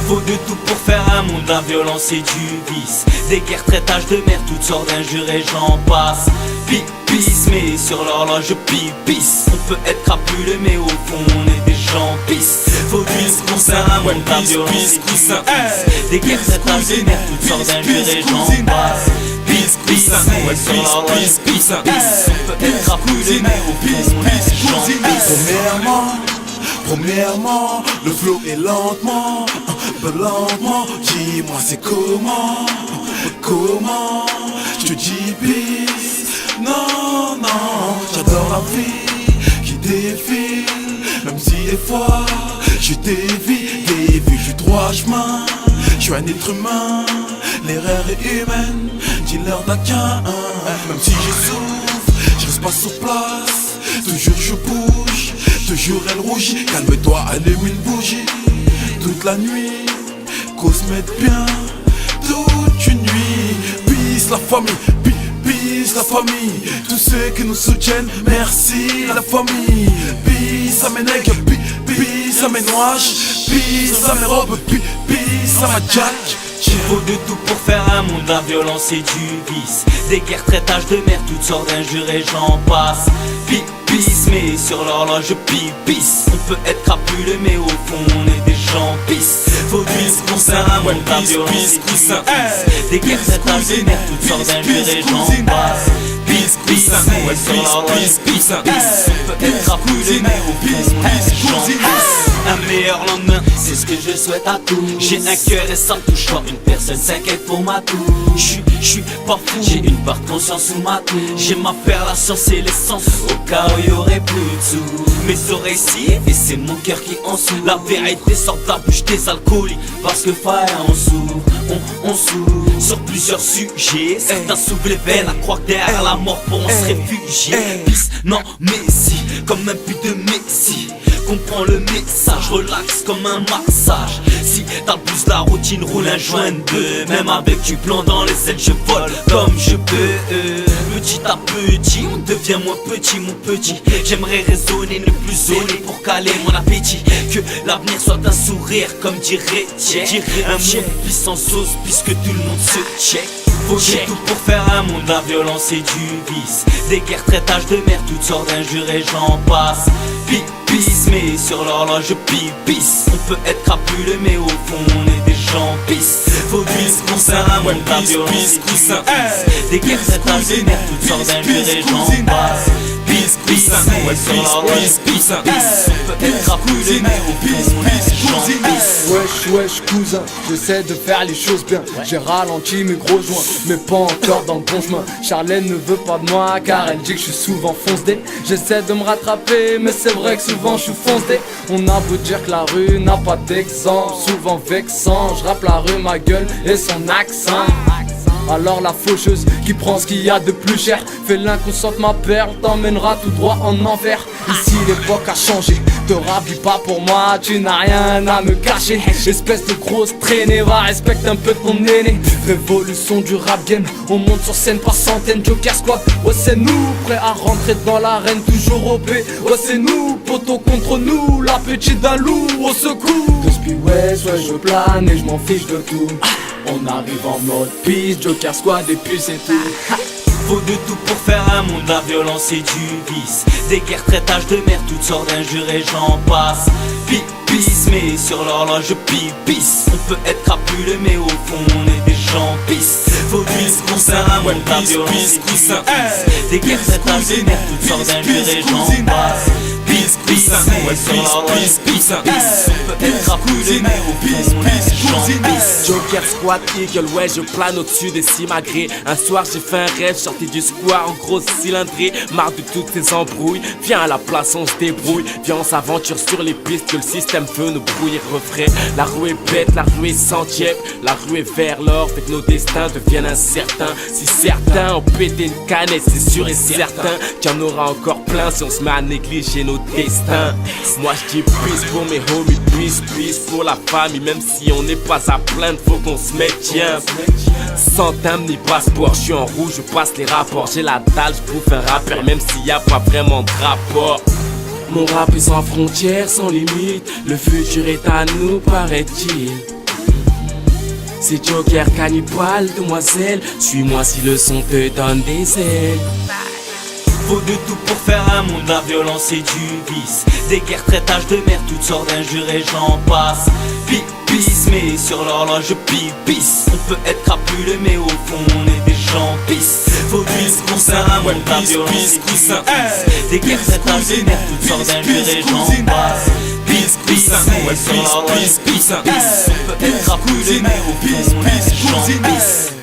Faut de tout pour faire un monde, la violence et du vice. Des guerres, traitages de mer, toutes sortes d'injures et j'en passe. Pipis, mais sur l'horloge pipis. On peut être crapulé mais au fond on est des gens pisse. Faut du coussin, un monde, la violence et du vice. Des guerres, traitages de mer, toutes sortes d'injures et j'en passe. Pipis, mais sur l'horloge pipis. On peut être crapulé mais au fond on est des gens pisse. Premièrement, le flow est lentement, dis-moi c'est comment, je te dis bis, non, j'adore la vie qui défile, même si des fois je dévie du droit chemin, je suis un être humain, l'erreur est humaine, dis-leur d'aucun, même si je souffre, je reste pas sur place, toujours je bouge. Toujours elle rougit, calme-toi, allume une bougie. Toute la nuit, cause m'aide bien. Toute une nuit, peace la famille, peace la famille. Tous ceux qui nous soutiennent, merci la famille. Peace à mes nègres, peace à mes noirs, peace à mes robes, peace à ma jack. Faut de tout pour faire un monde, la violence et du vice. Des guerres, traitages de mer, toutes sortes d'injures et j'en passe. Pipis, mais sur l'horloge pipis. On peut être crapulé mais au fond on est des gens pisse. Faut du coussin, un monde, la violence et du vice. Des guerres, traitages de mer, toutes sortes d'injures et j'en passe. Pipis, mais sur l'horloge pipis. On peut être crapulé mais au fond on est des gens pisse. Un meilleur lendemain, c'est ce que je souhaite à tous. J'ai un cœur et ça touche pas une personne s'inquiète pour ma toux. Je suis pas fou, j'ai une part de conscience sous ma toux. J'aime à faire la science et l'essence au cas où y aurait plus de sous. Mes oreilles sifflent et c'est mon cœur qui en souffre. La vérité sort de la bouche des alcooliques. Parce que fire on s'ouvre, on s'ouvre sur plusieurs sujets. Certains s'ouvrent les veines à croire que derrière la mort pourront se réfugier. Peace, non mais si, comme un but de Messi. Comprends le message, relax comme un massage. Si t'as le plus la routine, roule un joint de. Même avec du plomb dans les ailes, je vole comme je peux. Petit à petit, on devient moins petit, mon petit. J'aimerais raisonner, ne plus zoner pour caler mon appétit. Que l'avenir soit un sourire, comme dirait Thier. Un monde puissant sauce, puisque tout le monde se check. Faut de tout pour faire un monde, la violence et du vice. Des guerres, traitages de mer, toutes sortes d'injures et j'en passe. Pipis, mais sur l'horloge pipis. On peut être crapulé mais au fond on est des gens pisse. Faut du coussin, un monde, la violence et du vice. Des guerres, traitages de mer, toutes sortes d'injures et j'en passe. Pipis, mais sur l'horloge pipis. On peut être crapulé mais au fond on est des gens pisse. Wesh cousin, j'essaie de faire les choses bien. J'ai ralenti mes gros joints, mais pas encore dans le bon chemin. Charlène ne veut pas de moi car elle dit que je suis souvent fonce-dé. J'essaie de me rattraper mais c'est vrai que souvent je suis fonce-dé. On a beau dire que la rue n'a pas d'exemple, souvent vexant. Je rappe la rue, ma gueule et son accent. Alors la faucheuse qui prend ce qu'il y a de plus cher fait l'inconsciente ma perle, t'emmènera tout droit en enfer. Ici l'époque a changé, te rhabille pas pour moi, tu n'as rien à me cacher. Espèce de grosse traînée, va respecte un peu ton aîné. Révolution du rap game, on monte sur scène par centaines. Joker Squad, oh c'est nous, prêts à rentrer dans l'arène toujours OP. Oh c'est nous, poteau contre nous, la petite d'un loup au secours. Depuis ouais je plane et je m'en fiche de tout. On arrive en mode peace, Joker Squad et puis c'est tout. Faut de tout pour faire un monde, la violence et du vice. Des guerres, traitages de mer, toutes sortes d'injures et j'en passe. Pipis, mais sur l'horloge pipis. On peut être crapulé mais au fond on est des gens pisse. Faut du coussin, un monde, la violence et du vice. Des guerres, traitages de mer, toutes sortes d'injures et j'en passe. Pipis, mais sur l'horloge pipis. On peut être crapulé mais au fond on est des gens pisse. Joker Squad Eagle, ouais je plane au-dessus des simagrées. Un soir j'ai fait un rêve, sorti du square en grosse cylindrée. Marre de toutes ces embrouilles, viens à la place on se débrouille. Viens on s'aventure sur les pistes que le système veut nous brouiller refrain. La rue est bête, la rue est centième, la rue est vers l'or, fait que nos destins deviennent incertains. Si certains ont pété une canette, c'est sûr et certain qu'il y en aura encore plein si on se met à négliger nos destin. Moi je dis peace pour mes homies, peace pour la famille. Même si on n'est pas à plaindre, faut qu'on se mette bien. Sans thème ni passeport, je suis en rouge, je passe les rapports. J'ai la dalle, je bouffe un rappeur, même s'il y a pas vraiment de rapport. Mon rap est sans frontières, sans limite. Le futur est à nous, paraît-il. C'est Joker, cannibale, demoiselle. Suis-moi si le son te donne des ailes. Faut de tout pour faire un monde, la violence et du vice. Des guerres, traitages de merde, toutes sortes d'injures et j'en passe. Pisse, mais sur l'horloge pisse. On peut être crapulé mais au fond on est des gens pisse. Faut du coussin, un monde, la violence et du vice. Des guerres, traitages de merde, toutes sortes d'injures et j'en passe. Pisse, mais sur l'horloge pisse. On peut être crapulé mais au fond on est des gens pisse.